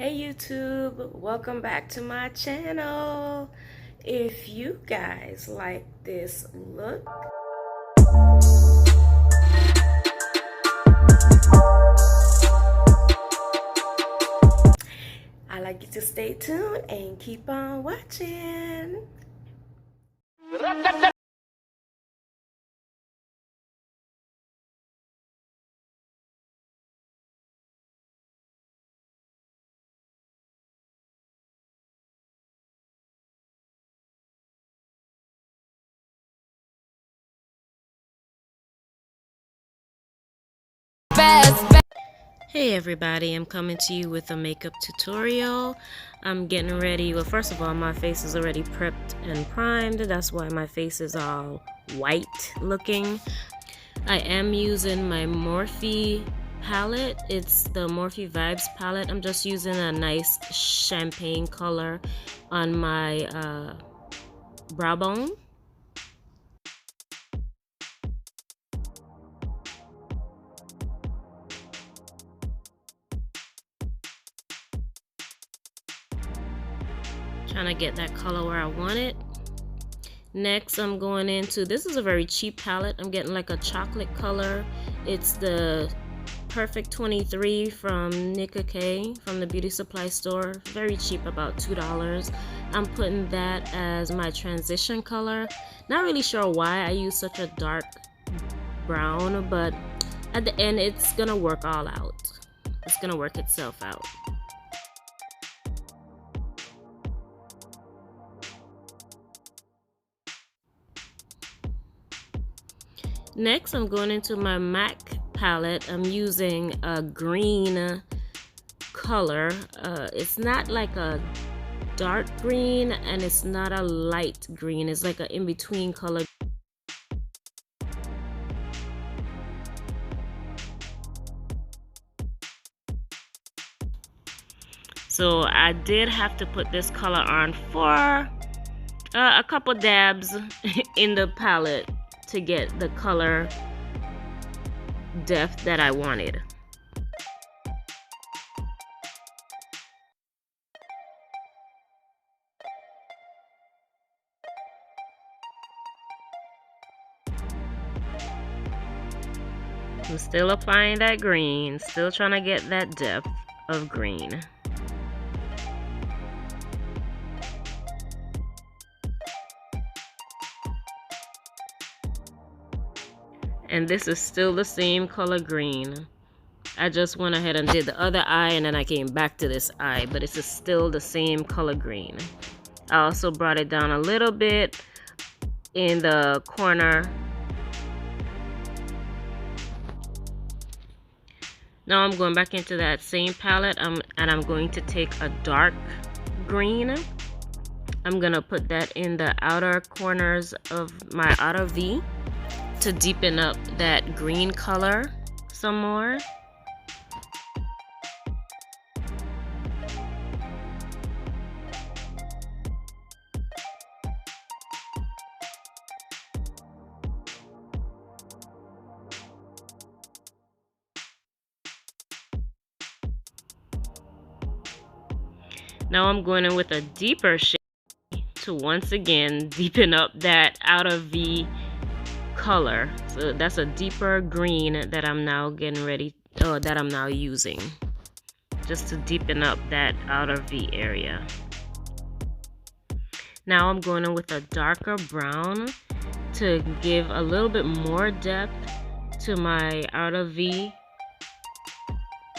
Hey YouTube, welcome back to my channel. If you guys like this look, I'd like you to stay tuned and keep on watching. Hey everybody, I'm coming to you with a makeup tutorial. I'm getting ready. Well, first of all, my face is already prepped and primed. That's why my face is all white looking. I am using my Morphe palette. It's the Morphe Vibes palette. I'm just using a nice champagne color on my brow bone. Trying to get that color where I want it. Next, I'm going into, this is a very cheap palette. I'm getting like a chocolate color. It's the Perfect 23 from Nicka K from the beauty supply store. Very cheap, about $2. I'm putting that as my transition color. Not really sure why I use such a dark brown, but at the end it's gonna work all out. It's gonna work itself out. Next, I'm going into my MAC palette. I'm using a green color. It's not like a dark green and it's not a light green. It's like an in-between color. So I did have to put this color on for a couple dabs in the palette to get the color depth that I wanted. I'm still applying that green, still trying to get that depth of green. And this is still the same color green. I just went ahead and did the other eye and then I came back to this eye, but it's still the same color green. I also brought it down a little bit in the corner. Now I'm going back into that same palette and I'm going to take a dark green. I'm gonna put that in the outer corners of my outer V to deepen up that green color some more. Now I'm going in with a deeper shade to once again deepen up that outer V color. So that's a deeper green that I'm now getting ready, that I'm now using just to deepen up that outer V area. Now I'm going in with a darker brown to give a little bit more depth to my outer V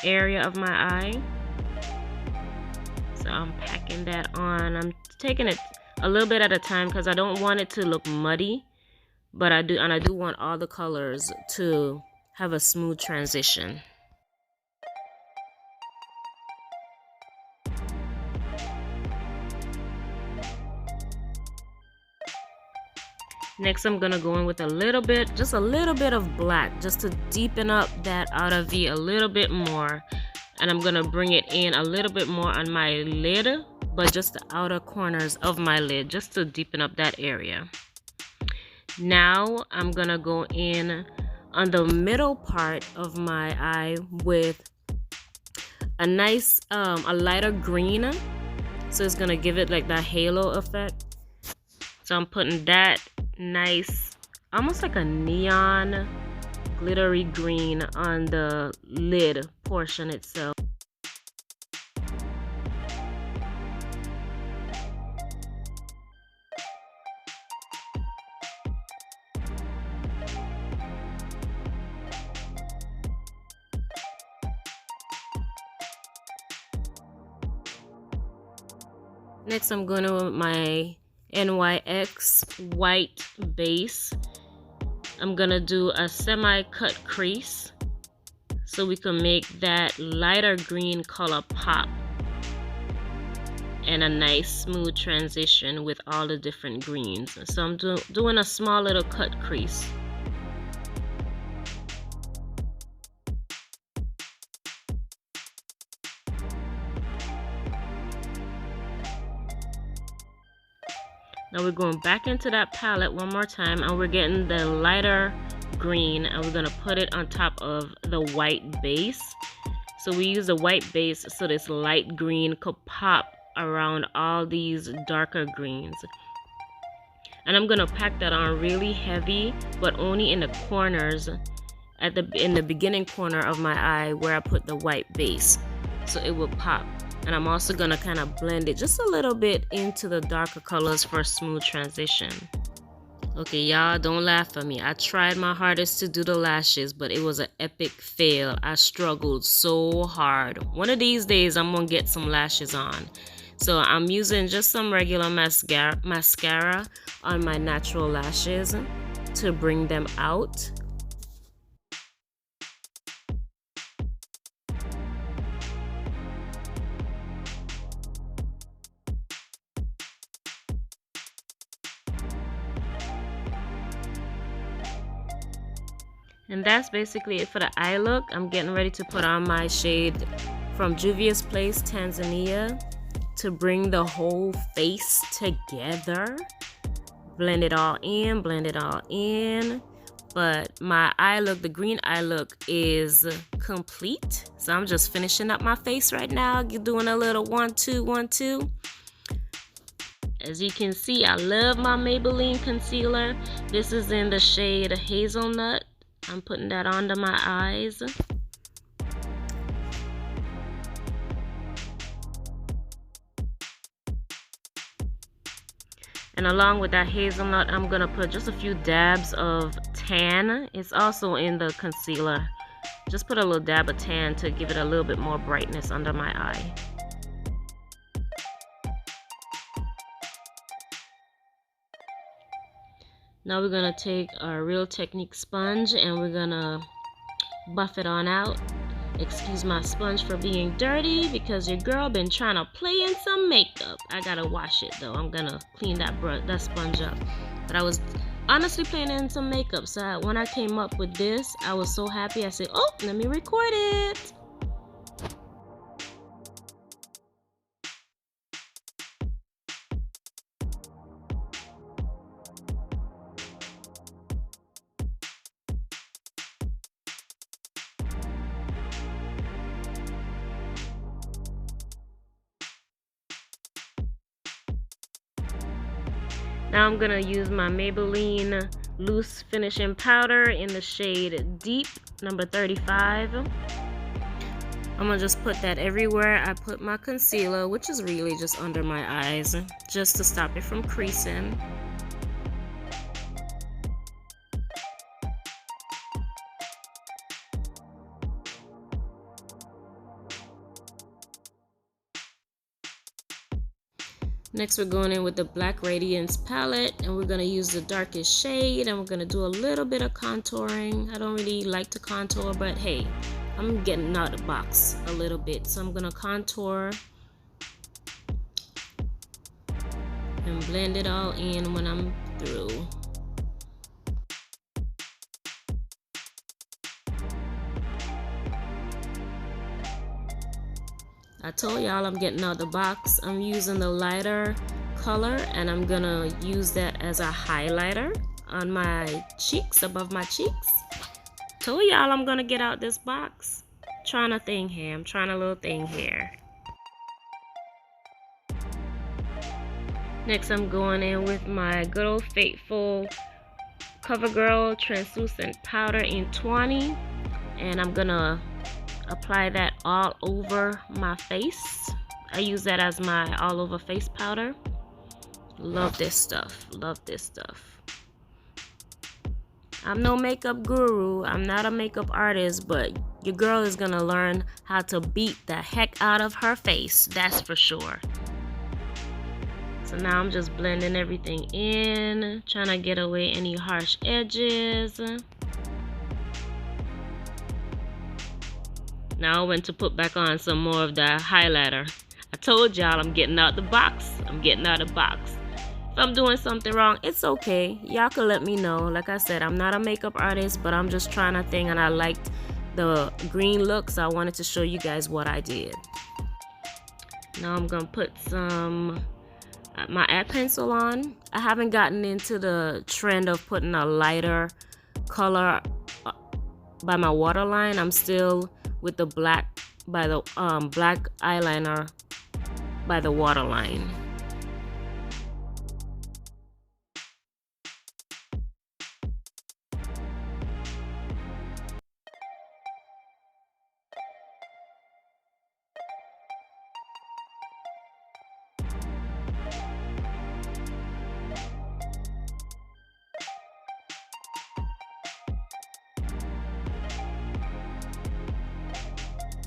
area of my eye. So I'm packing that on. I'm taking it a little bit at a time because I don't want it to look muddy, but I do want all the colors to have a smooth transition. Next, I'm gonna go in with a little bit, just a little bit of black, just to deepen up that outer V a little bit more. And I'm gonna bring it in a little bit more on my lid, but just the outer corners of my lid, just to deepen up that area. Now I'm gonna go in on the middle part of my eye with a nice, a lighter green. So it's gonna give it like that halo effect. So I'm putting that nice, almost like a neon glittery green on the lid portion itself. Next, I'm going to my NYX white base. I'm gonna do a semi-cut crease so we can make that lighter green color pop, and a nice smooth transition with all the different greens. So I'm doing a small little cut crease. Now we're going back into that palette one more time, and we're getting the lighter green, and we're going to put it on top of the white base. So we use the white base so this light green could pop around all these darker greens. And I'm going to pack that on really heavy, but only in the corners, in the beginning corner of my eye where I put the white base, so it will pop. And I'm also gonna kind of blend it just a little bit into the darker colors for a smooth transition. Okay, y'all, don't laugh at me. I tried my hardest to do the lashes, but it was an epic fail. I struggled so hard. One of these days, I'm gonna get some lashes on. So I'm using just some regular mascara on my natural lashes to bring them out. And that's basically it for the eye look. I'm getting ready to put on my shade from Juvia's Place, Tanzania, to bring the whole face together. Blend it all in, blend it all in. But my eye look, the green eye look, is complete. So I'm just finishing up my face right now, doing a little 1-2, 1-2. As you can see, I love my Maybelline concealer. This is in the shade Hazelnut. I'm putting that under my eyes. And along with that hazelnut, I'm gonna put just a few dabs of tan. It's also in the concealer. Just put a little dab of tan to give it a little bit more brightness under my eye. Now we're gonna take our Real Technique sponge and we're gonna buff it on out. Excuse my sponge for being dirty because your girl been trying to play in some makeup. I gotta wash it though. I'm gonna clean that sponge up. But I was honestly playing in some makeup, so when I came up with this, I was so happy. I said, oh, let me record it. Now I'm gonna use my Maybelline loose finishing powder in the shade Deep, number 35. I'm gonna just put that everywhere I put my concealer, which is really just under my eyes, just to stop it from creasing. Next, we're going in with the Black Radiance palette, and we're going to use the darkest shade, and we're going to do a little bit of contouring. I don't really like to contour, but hey, I'm getting out of the box a little bit. So I'm going to contour and blend it all in when I'm through. I told y'all I'm getting out the box. I'm using the lighter color and I'm gonna use that as a highlighter on my cheeks, above my cheeks. Told y'all I'm gonna get out this box. trying a thing here. I'm trying a little thing here. Next, I'm going in with my good old faithful CoverGirl translucent powder in 20, and I'm gonna apply that all over my face. I use that as my all over face powder. Love this stuff. Love this stuff. I'm no makeup guru. I'm not a makeup artist, but your girl is gonna learn how to beat the heck out of her face. That's for sure. So now I'm just blending everything in, trying to get away any harsh edges. Now I went to put back on some more of the highlighter. I told y'all I'm getting out the box. I'm getting out of the box. If I'm doing something wrong, it's okay. Y'all can let me know. Like I said, I'm not a makeup artist, but I'm just trying a thing, and I liked the green look, so I wanted to show you guys what I did. Now I'm gonna put some my eye pencil on. I haven't gotten into the trend of putting a lighter color by my waterline. I'm still with the black by the black eyeliner by the waterline.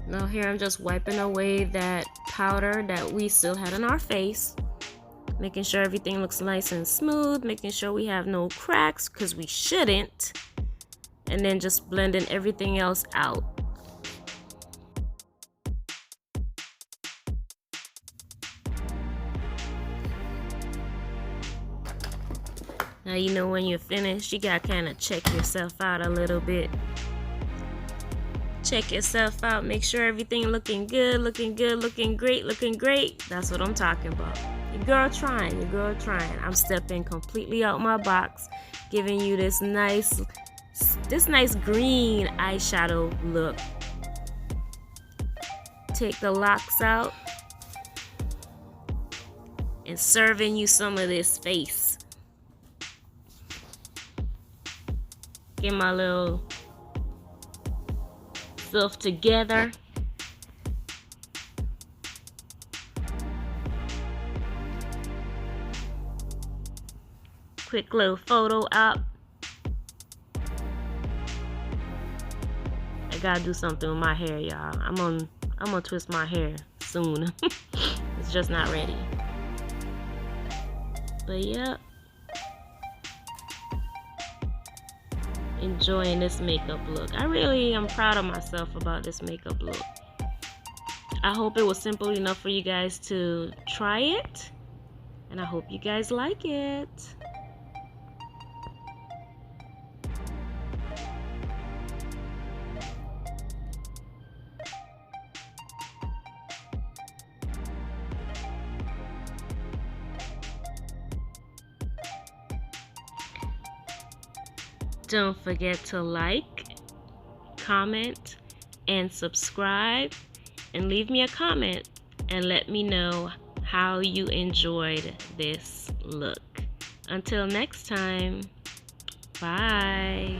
Now here I'm just wiping away that powder that we still had on our face, making sure everything looks nice and smooth, making sure we have no cracks, because we shouldn't, and then just blending everything else out. Now you know when you're finished, you gotta kind of check yourself out a little bit. Check yourself out, make sure everything looking good, looking great, looking great. That's what I'm talking about. Your girl trying, your girl trying. I'm stepping completely out my box, giving you this nice green eyeshadow look. Take the locks out and serving you some of this face. Get my little self together. Quick little photo op. I gotta do something with my hair, y'all. I'm gonna twist my hair soon. It's just not ready. But yeah, enjoying this makeup look. I really am proud of myself about this makeup look. I hope it was simple enough for you guys to try it, and I hope you guys like it. Don't forget to like, comment, and subscribe, and leave me a comment and let me know how you enjoyed this look. Until next time, bye.